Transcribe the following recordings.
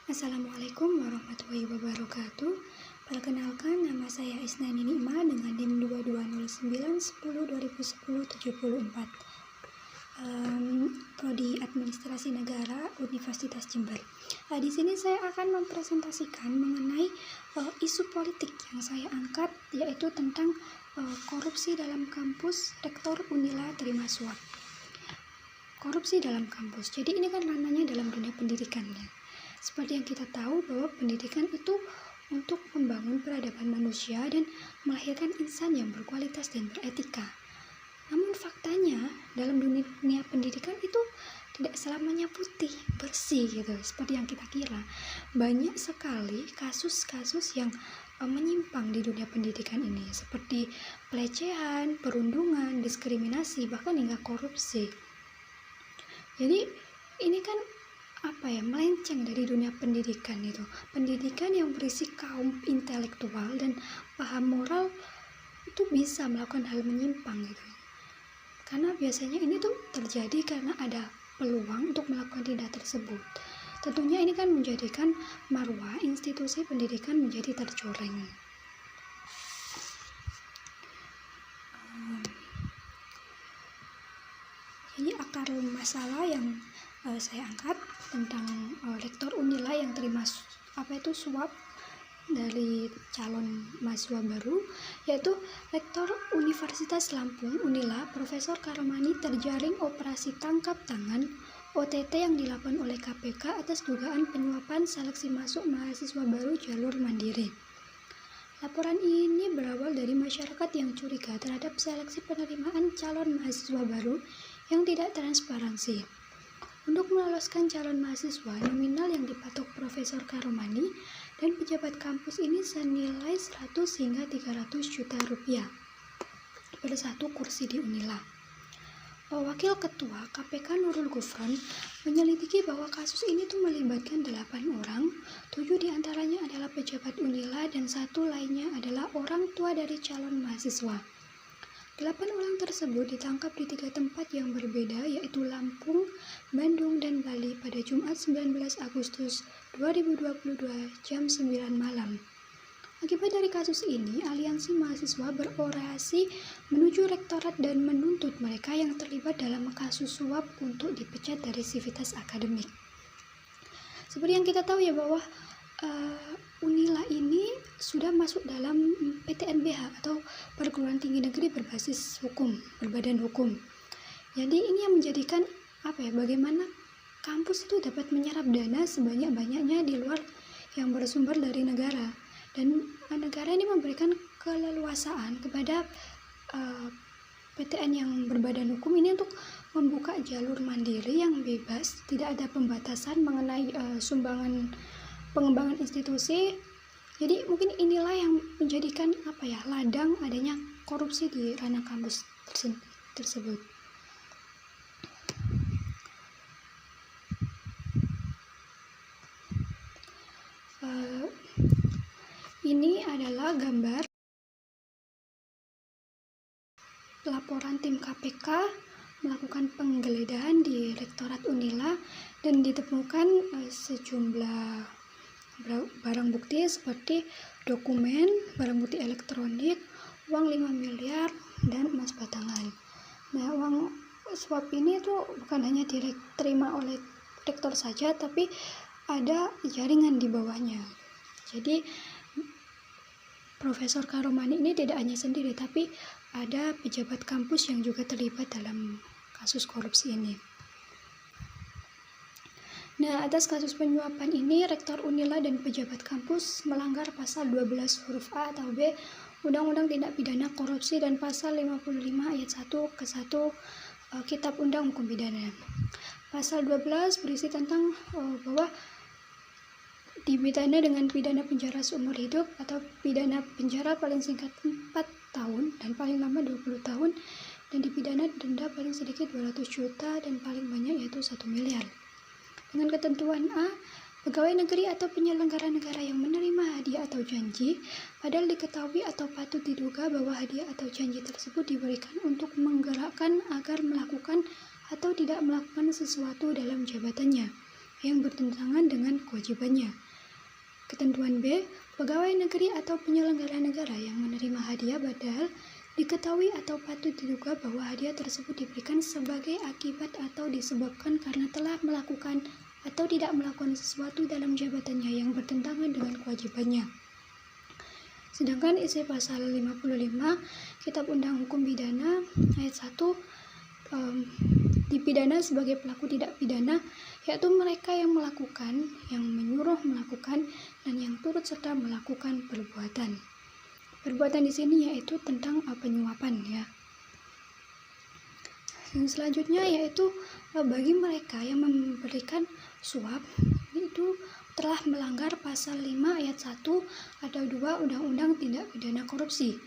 Assalamualaikum warahmatullahi wabarakatuh. Perkenalkan, nama saya Isnani Nikma dengan NIM 220910201074. Prodi Administrasi Negara Universitas Jember. Di sini saya akan mempresentasikan mengenai isu politik yang saya angkat, yaitu tentang korupsi dalam kampus, rektor Unila terima suap. Korupsi dalam kampus. Jadi ini kan ranahnya dalam dunia pendidikan ya. Seperti yang kita tahu bahwa pendidikan itu untuk membangun peradaban manusia dan melahirkan insan yang berkualitas dan beretika. Namun faktanya dalam dunia pendidikan itu tidak selamanya putih, bersih gitu, seperti yang kita kira. Banyak sekali kasus-kasus yang menyimpang di dunia pendidikan ini, seperti pelecehan, perundungan, diskriminasi, bahkan hingga korupsi. Jadi ini kan melenceng dari dunia pendidikan itu. Pendidikan yang berisi kaum intelektual dan paham moral itu bisa melakukan hal menyimpang gitu. Karena biasanya ini tuh terjadi karena ada peluang untuk melakukan tindak tersebut. Tentunya ini kan menjadikan marwah institusi pendidikan menjadi tercoreng. Ini akar masalah yang saya angkat tentang rektor Unila yang terima suap dari calon mahasiswa baru, yaitu rektor Universitas Lampung Unila Profesor Karomani terjaring operasi tangkap tangan OTT yang dilakukan oleh KPK atas dugaan penyuapan seleksi masuk mahasiswa baru jalur mandiri. Laporan ini berawal dari masyarakat yang curiga terhadap seleksi penerimaan calon mahasiswa baru yang tidak transparansi. Untuk meloloskan calon mahasiswa, nominal yang dipatok Profesor Karomani dan pejabat kampus ini senilai 100 hingga 300 juta rupiah per satu kursi di Unila. Wakil Ketua KPK Nurul Gufron menyelidiki bahwa kasus ini tuh melibatkan 8 orang, 7 diantaranya adalah pejabat Unila dan 1 lainnya adalah orang tua dari calon mahasiswa. 8 orang tersebut ditangkap di 3 tempat yang berbeda, yaitu Lampung, Bandung, dan Bali pada Jumat 19 Agustus 2022 jam 9 malam. Akibat dari kasus ini, aliansi mahasiswa berorasi menuju rektorat dan menuntut mereka yang terlibat dalam kasus suap untuk dipecat dari sivitas akademik. Seperti yang kita tahu ya bahwa Unila ini sudah masuk dalam PTNBH atau Perguruan Tinggi Negeri berbasis hukum, berbadan hukum. Jadi ini yang menjadikan bagaimana kampus itu dapat menyerap dana sebanyak-banyaknya di luar yang bersumber dari negara, dan negara ini memberikan keleluasaan kepada PTN yang berbadan hukum ini untuk membuka jalur mandiri yang bebas, tidak ada pembatasan mengenai pengembangan institusi. Jadi mungkin inilah yang menjadikan ladang adanya korupsi di ranah kampus tersebut. Ini adalah gambar laporan tim KPK melakukan penggeledahan di Rektorat Unila dan ditemukan sejumlah barang bukti seperti dokumen, barang bukti elektronik, uang 5 miliar, dan emas batangan. Nah, uang suap ini tuh bukan hanya diterima oleh rektor saja, tapi ada jaringan di bawahnya. Jadi Profesor Karomani ini tidak hanya sendiri, tapi ada pejabat kampus yang juga terlibat dalam kasus korupsi ini. Nah, atas kasus penyuapan ini, Rektor Unila dan pejabat kampus melanggar pasal 12 huruf A atau B Undang-Undang Tindak Pidana Korupsi dan pasal 55 ayat 1 ke 1 Kitab Undang Hukum Pidana. Pasal 12 berisi tentang bahwa dipidana dengan pidana penjara seumur hidup atau pidana penjara paling singkat 4 tahun dan paling lama 20 tahun, dan dipidana denda paling sedikit 200 juta dan paling banyak yaitu 1 miliar. Dengan ketentuan A, pegawai negeri atau penyelenggara negara yang menerima hadiah atau janji, padahal diketahui atau patut diduga bahwa hadiah atau janji tersebut diberikan untuk menggerakkan agar melakukan atau tidak melakukan sesuatu dalam jabatannya, yang bertentangan dengan kewajibannya. Ketentuan B, pegawai negeri atau penyelenggara negara yang menerima hadiah padahal diketahui atau patut diduga bahwa hadiah tersebut diberikan sebagai akibat atau disebabkan karena telah melakukan atau tidak melakukan sesuatu dalam jabatannya yang bertentangan dengan kewajibannya. Sedangkan isi pasal 55 Kitab Undang Hukum Pidana ayat 1 dipidana sebagai pelaku tidak pidana, yaitu mereka yang melakukan, yang menyuruh melakukan, dan yang turut serta melakukan perbuatan. Perbuatan di sini yaitu tentang penyuapan ya. Dan selanjutnya yaitu bagi mereka yang memberikan suap itu telah melanggar pasal 5 ayat 1 atau 2 Undang-Undang Tindak Pidana Korupsi.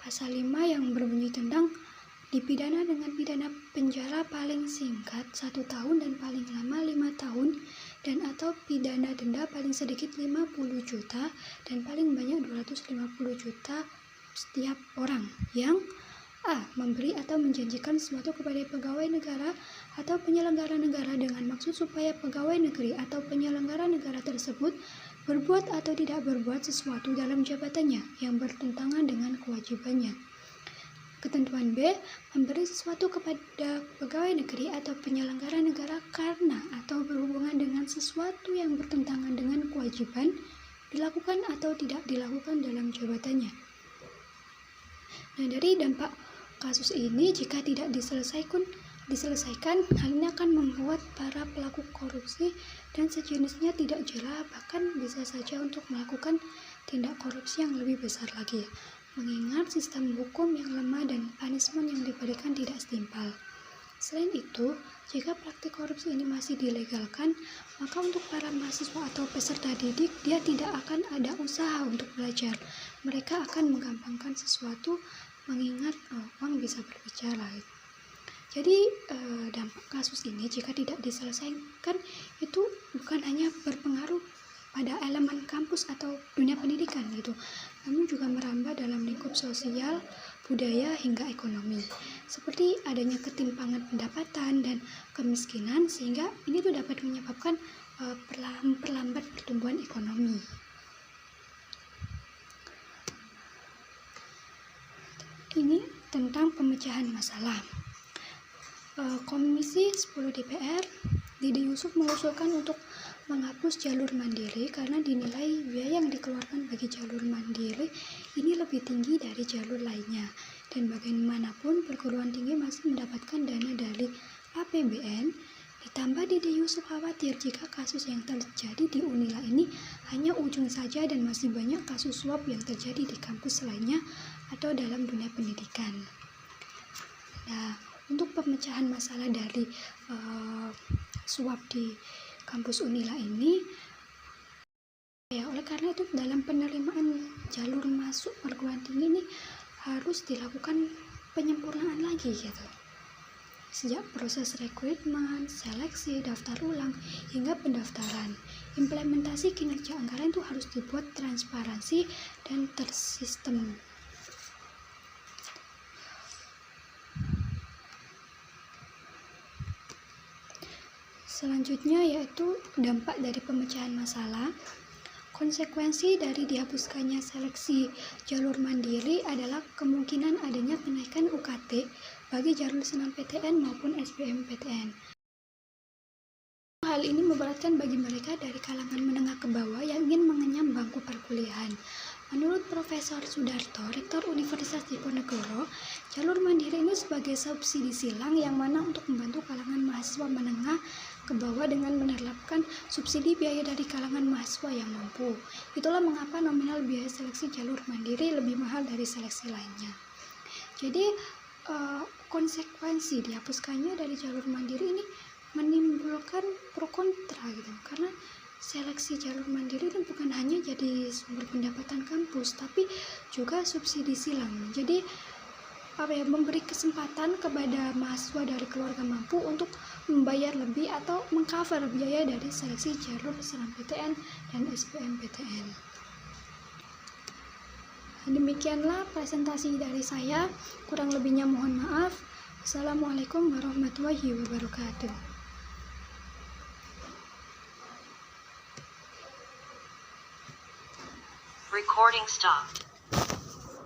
Pasal 5 yang berbunyi tentang dipidana dengan pidana penjara paling singkat 1 tahun dan paling lama 5 tahun dan atau pidana denda paling sedikit 50 juta dan paling banyak 250 juta setiap orang yang A. Memberi atau menjanjikan sesuatu kepada pegawai negara atau penyelenggara negara dengan maksud supaya pegawai negeri atau penyelenggara negara tersebut berbuat atau tidak berbuat sesuatu dalam jabatannya yang bertentangan dengan kewajibannya. Ketentuan B, memberi sesuatu kepada pegawai negeri atau penyelenggara negara karena atau berhubungan dengan sesuatu yang bertentangan dengan kewajiban dilakukan atau tidak dilakukan dalam jabatannya. Nah, dari dampak kasus ini jika tidak diselesaikan, hal ini akan membuat para pelaku korupsi dan sejenisnya tidak jela, bahkan bisa saja untuk melakukan tindak korupsi yang lebih besar lagi. Mengingat sistem hukum yang lemah dan punishment yang diberikan tidak setimpal. Selain itu, jika praktik korupsi ini masih dilegalkan, maka untuk para mahasiswa atau peserta didik, dia tidak akan ada usaha untuk belajar. Mereka akan menggampangkan sesuatu, mengingat uang bisa berbicara. Jadi dampak kasus ini jika tidak diselesaikan itu bukan hanya berpengaruh pada elemen kampus atau dunia pendidikan gitu, namun juga merambah dalam lingkup sosial, budaya, hingga ekonomi. Seperti adanya ketimpangan pendapatan dan kemiskinan, sehingga ini tuh dapat menyebabkan perlambat pertumbuhan ekonomi. Ini tentang pemecahan masalah. Komisi 10 DPR, Dede Yusuf mengusulkan untuk menghapus jalur mandiri karena dinilai biaya yang dikeluarkan bagi jalur mandiri ini lebih tinggi dari jalur lainnya, dan bagaimanapun perguruan tinggi masih mendapatkan dana dari APBN. Ditambah Dede Yusuf khawatir jika kasus yang terjadi di Unila ini hanya ujung saja dan masih banyak kasus suap yang terjadi di kampus lainnya atau dalam dunia pendidikan. Nah, untuk pemecahan masalah dari suap di kampus Unila ini, ya oleh karena itu dalam penerimaan jalur masuk perguruan tinggi ini harus dilakukan penyempurnaan lagi gitu. Sejak proses rekrutmen, seleksi, daftar ulang, hingga pendaftaran, implementasi kinerja anggaran itu harus dibuat transparansi dan tersistem. Selanjutnya yaitu dampak dari pemecahan masalah. Konsekuensi dari dihapuskannya seleksi jalur mandiri adalah kemungkinan adanya kenaikan UKT bagi jalur SNMPTN maupun SBMPTN. Hal ini memberatkan bagi mereka dari kalangan menengah ke bawah yang ingin mengenyam bangku perkuliahan. Menurut Profesor Sudarto, Rektor Universitas Diponegoro, jalur mandiri ini sebagai subsidi silang yang mana untuk membantu kalangan mahasiswa menengah ke bawah dengan menerapkan subsidi biaya dari kalangan mahasiswa yang mampu. Itulah mengapa nominal biaya seleksi jalur mandiri lebih mahal dari seleksi lainnya. Jadi konsekuensi dihapuskannya dari jalur mandiri ini menimbulkan pro kontra gitu, karena seleksi jalur mandiri itu bukan hanya jadi sumber pendapatan kampus, tapi juga subsidi silang. Jadi memberi kesempatan kepada mahasiswa dari keluarga mampu untuk membayar lebih atau mengcover biaya dari seleksi jalur SNMPTN dan SBMPTN. Demikianlah presentasi dari saya, kurang lebihnya mohon maaf. Assalamualaikum warahmatullahi wabarakatuh. Recording stopped.